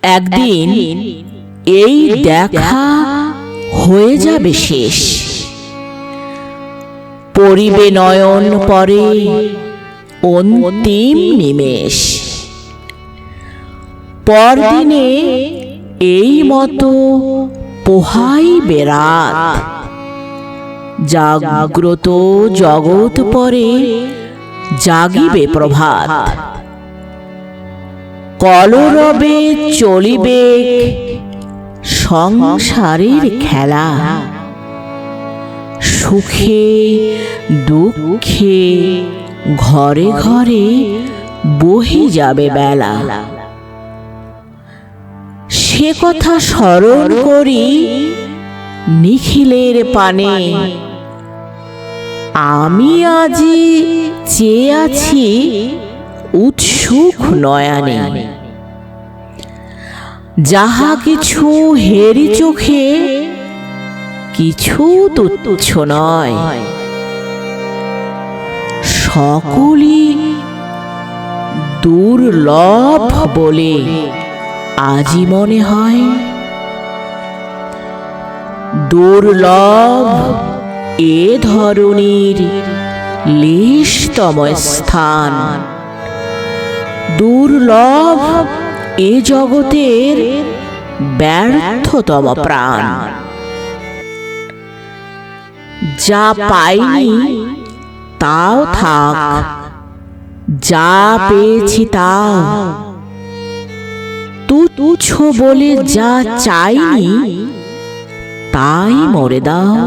একদিন এই দেখা হয়ে যাবে শেষ, পরিবে নয়ন পরে অন্তিম নিমেষ। পরদিনে এই মতো পোহাইবে রাত, জাগ্রত জগৎ পরে জাগিবে প্রভাত। কলরবে চলিবে সংসারের খেলা, সুখে দুঃখে ঘরে ঘরে বহি যাবে বেলা। সে কথা স্মরণ করি নিখিলের পানে, আমি আজি চেয়ে আছি উৎসুক নয়নে। যাহা কিছু হেরি চোখে কিছু তুচ্ছ নয়, সকলই দুর্লভ বলে আজি মনে হয়। দুর্লভ এ ধরনীর লেশতম স্থান, দুর্লভ এ জগতের ব্যর্থতম প্রাণ। যা পাইনি তাও থাক, যা পেয়েছি তাও তুচ্ছ বলে যা চাইনি তাই মরে দাও।